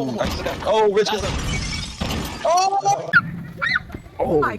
Oh, Rich is up. Oh! Oh my.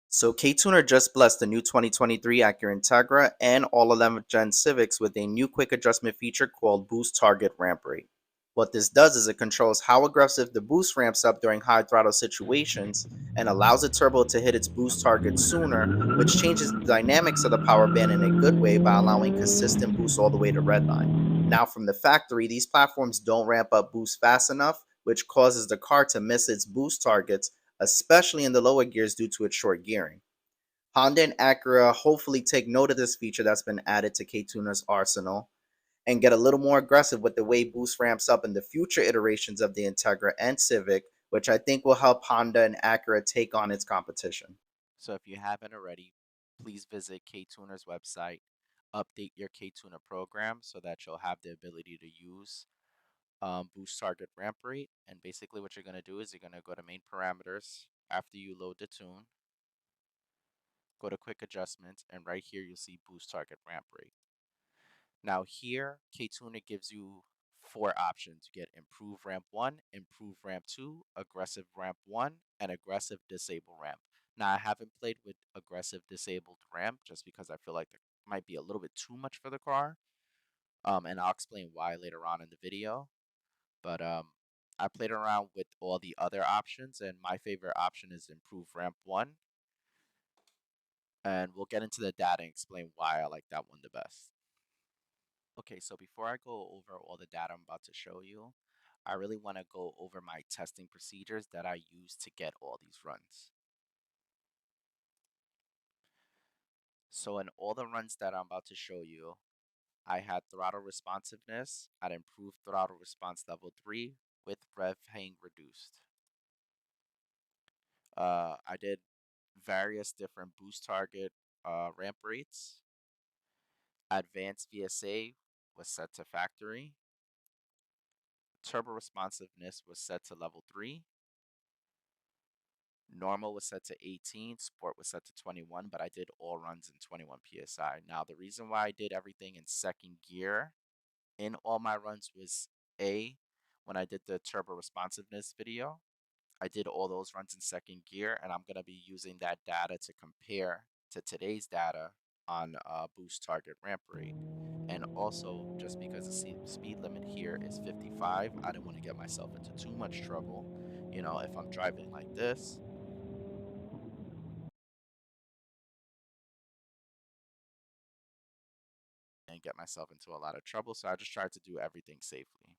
So Ktuner just blessed the new 2023 Acura Integra and all 11th gen Civics with a new quick adjustment feature called Boost Target Ramp Rate. What this does is it controls how aggressive the boost ramps up during high throttle situations and allows the turbo to hit its boost target sooner, which changes the dynamics of the power band in a good way by allowing consistent boost all the way to redline. Now from the factory, these platforms don't ramp up boost fast enough, which causes the car to miss its boost targets, especially in the lower gears due to its short gearing. Honda and Acura hopefully take note of this feature that's been added to Ktuner's arsenal and get a little more aggressive with the way boost ramps up in the future iterations of the Integra and Civic, which I think will help Honda and Acura take on its competition. So if you haven't already, please visit Ktuner's website, update your Ktuner program so that you'll have the ability to use boost target ramp rate. And basically what you're going to do is you're going to go to main parameters after you load the tune, go to quick adjustments, and right here you'll see boost target ramp rate. Now here, Ktuner gives you 4 options. You get improve ramp 1, improve ramp 2, aggressive ramp 1, and aggressive disable ramp. Now I haven't played with aggressive disabled ramp just because I feel like it might be a little bit too much for the car. And I'll explain why later on in the video. But I played around with all the other options, and my favorite option is improve ramp 1. And we'll get into the data and explain why I like that one the best. Okay, so before I go over all the data I'm about to show you, I really want to go over my testing procedures that I use to get all these runs. So in all the runs that I'm about to show you, I had throttle responsiveness at improved throttle response level 3 with rev hang reduced. I did various different boost target ramp rates. Advanced VSA was set to factory. Turbo responsiveness was set to level 3. Normal was set to 18, sport was set to 21, but I did all runs in 21 psi. Now, the reason why I did everything in second gear in all my runs was when I did the turbo responsiveness video, I did all those runs in second gear, and I'm going to be using that data to compare to today's data on boost target ramp rate. And also, just because the speed limit here is 55, I didn't want to get myself into too much trouble. You know, if I'm driving like this, and get myself into a lot of trouble, so I just tried to do everything safely.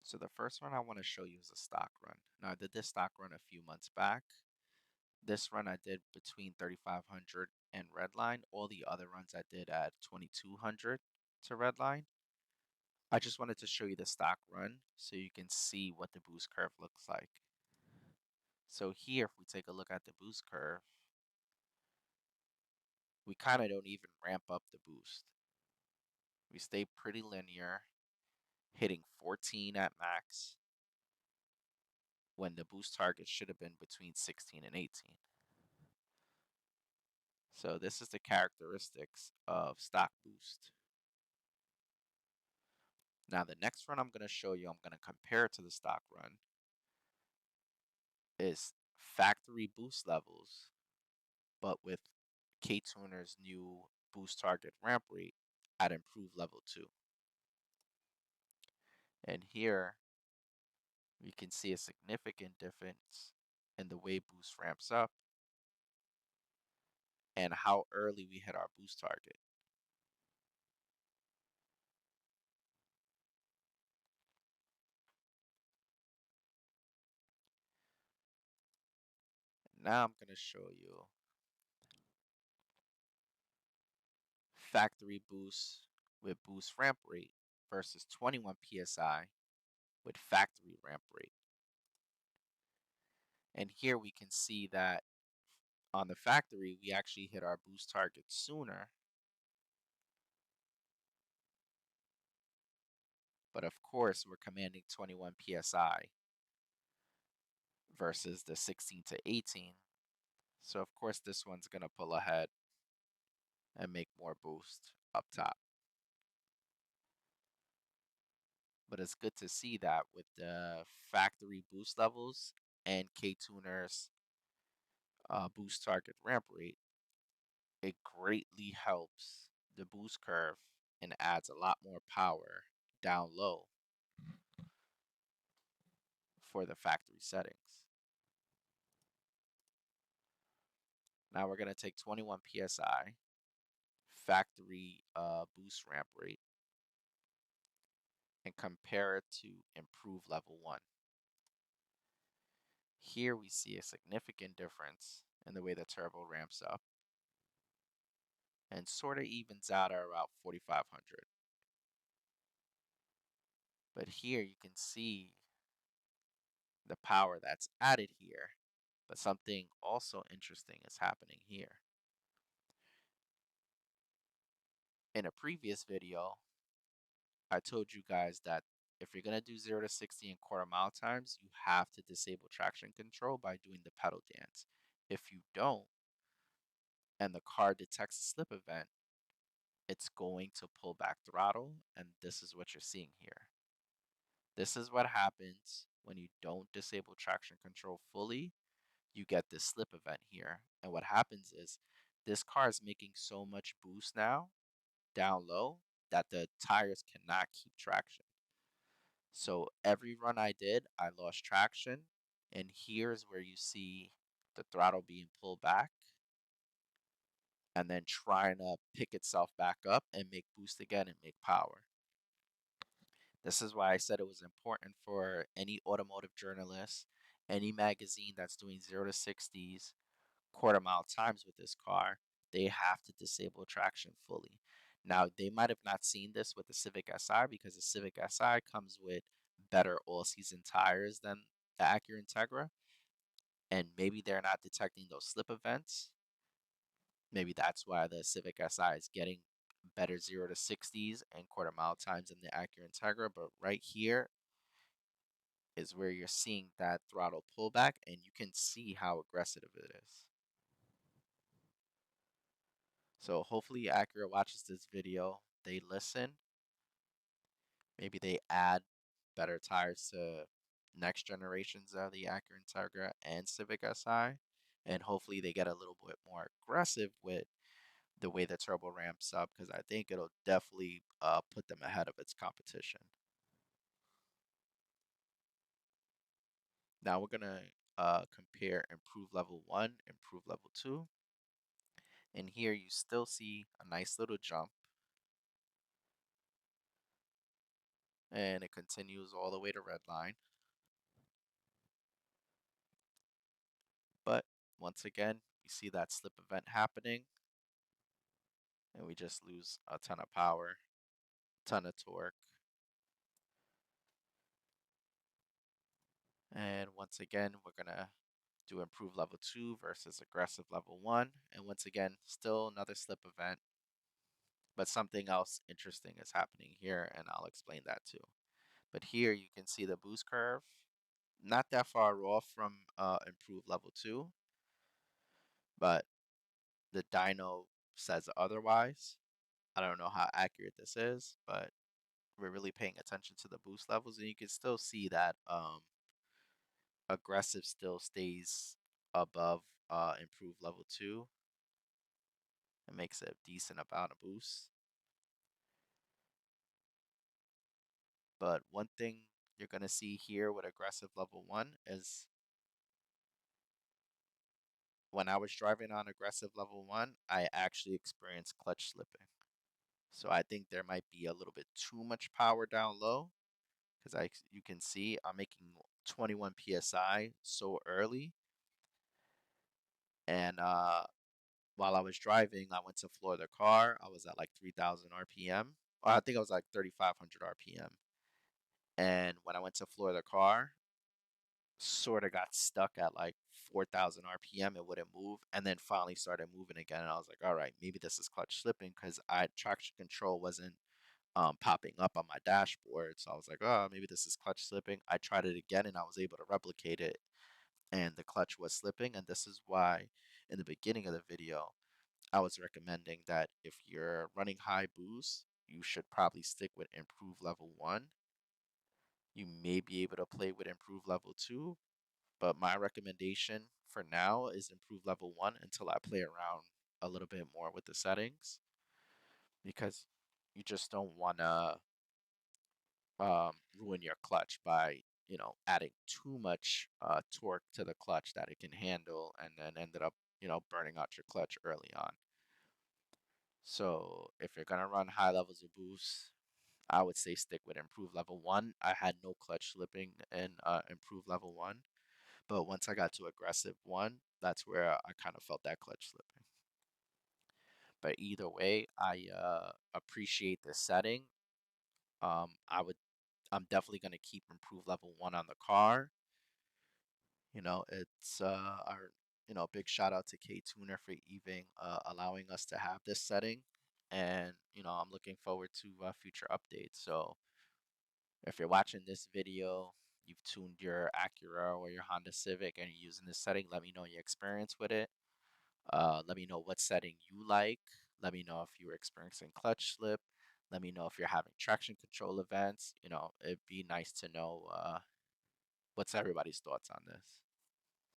So the first one I want to show you is a stock run. Now I did this stock run a few months back. This run I did between 3500 and redline. All the other runs I did at 2200 to redline. I just wanted to show you the stock run so you can see what the boost curve looks like. So here, if we take a look at the boost curve, we kind of don't even ramp up the boost. We stay pretty linear, hitting 14 at max, when the boost target should have been between 16 and 18. So this is the characteristics of stock boost. Now the next run I'm going to show you, I'm going to compare it to the stock run, is factory boost levels, but with Ktuner's new boost target ramp rate at improved level 2. And here we can see a significant difference in the way boost ramps up and how early we hit our boost target. Now I'm going to show you factory boost with boost ramp rate versus 21 psi with factory ramp rate. And here we can see that on the factory, we actually hit our boost target sooner. But of course, we're commanding 21 psi versus the 16 to 18. So of course, this one's going to pull ahead and make more boost up top. but it's good to see that with the factory boost levels and Ktuners boost target ramp rate, it greatly helps the boost curve and adds a lot more power down low for the factory settings. Now we're going to take 21 psi factory boost ramp rate and compare it to improve level 1. Here we see a significant difference in the way the turbo ramps up and sort of evens out at about 4,500. But here you can see the power that's added here. But something also interesting is happening here. In a previous video, I told you guys that if you're going to do 0 to 60 in quarter mile times, you have to disable traction control by doing the pedal dance. If you don't, and the car detects a slip event, it's going to pull back throttle, and this is what you're seeing here. This is what happens when you don't disable traction control fully. You get this slip event here, and what happens is this car is making so much boost now down low that the tires cannot keep traction. So every run I did, I lost traction, and here's where you see the throttle being pulled back and then trying to pick itself back up and make boost again and make power. This is why I said it was important for any automotive journalist, any magazine that's doing 0 to 60s, quarter mile times with this car, they have to disable traction fully. Now, they might have not seen this with the Civic Si because the Civic Si comes with better all-season tires than the Acura Integra, and maybe they're not detecting those slip events. Maybe that's why the Civic Si is getting better 0 to 60s and quarter mile times than the Acura Integra, but right here is where you're seeing that throttle pullback, and you can see how aggressive it is. So hopefully Acura watches this video, they listen, maybe they add better tires to next generations of the Acura Integra and Civic Si, and hopefully they get a little bit more aggressive with the way the turbo ramps up, because I think it'll definitely put them ahead of its competition. Now we're gonna compare improve level 1, improve level 2, and here you still see a nice little jump, and it continues all the way to red line. But once again, we see that slip event happening, and we just lose a ton of power, ton of torque. And once again, we're gonna do improve level 2 versus aggressive level 1. And once again, still another slip event, but something else interesting is happening here, and I'll explain that too. But here you can see the boost curve, not that far off from improve level 2, but the dyno says otherwise. I don't know how accurate this is, but we're really paying attention to the boost levels, and you can still see that aggressive still stays above improved level 2. It makes a decent amount of boost. But one thing you're going to see here with aggressive level 1 is when I was driving on aggressive level 1, I actually experienced clutch slipping. So I think there might be a little bit too much power down low, because you can see I'm making 21 psi so early, and while I was driving, I went to floor the car. I was at like 3,000 RPM. Or I think I was like 3,500 RPM. And when I went to floor the car, sort of got stuck at like 4,000 RPM. It wouldn't move, and then finally started moving again. And I was like, all right, maybe this is clutch slipping, because traction control wasn't popping up on my dashboard. So I was like, oh, maybe this is clutch slipping. I tried it again, and I was able to replicate it, and the clutch was slipping. And this is why in the beginning of the video, I was recommending that if you're running high boost, you should probably stick with improve level 1 you may be able to play with improved level 2, but my recommendation for now is improved level 1 until I play around a little bit more with the settings, because you just don't want to ruin your clutch by adding too much torque to the clutch that it can handle, and then ended up burning out your clutch early on. So if you're gonna run high levels of boost, I would say stick with improved level 1. I had no clutch slipping in improved level 1, but once I got to aggressive 1, that's where I kind of felt that clutch slipping. But either way, I appreciate the setting. I'm definitely gonna keep improved level 1 on the car. It's our big shout out to Ktuner for even allowing us to have this setting, and I'm looking forward to future updates. So if you're watching this video, you've tuned your Acura or your Honda Civic and you're using this setting, let me know your experience with it. Let me know what setting you like. Let me know if you're experiencing clutch slip. Let me know if you're having traction control events. It'd be nice to know what's everybody's thoughts on this.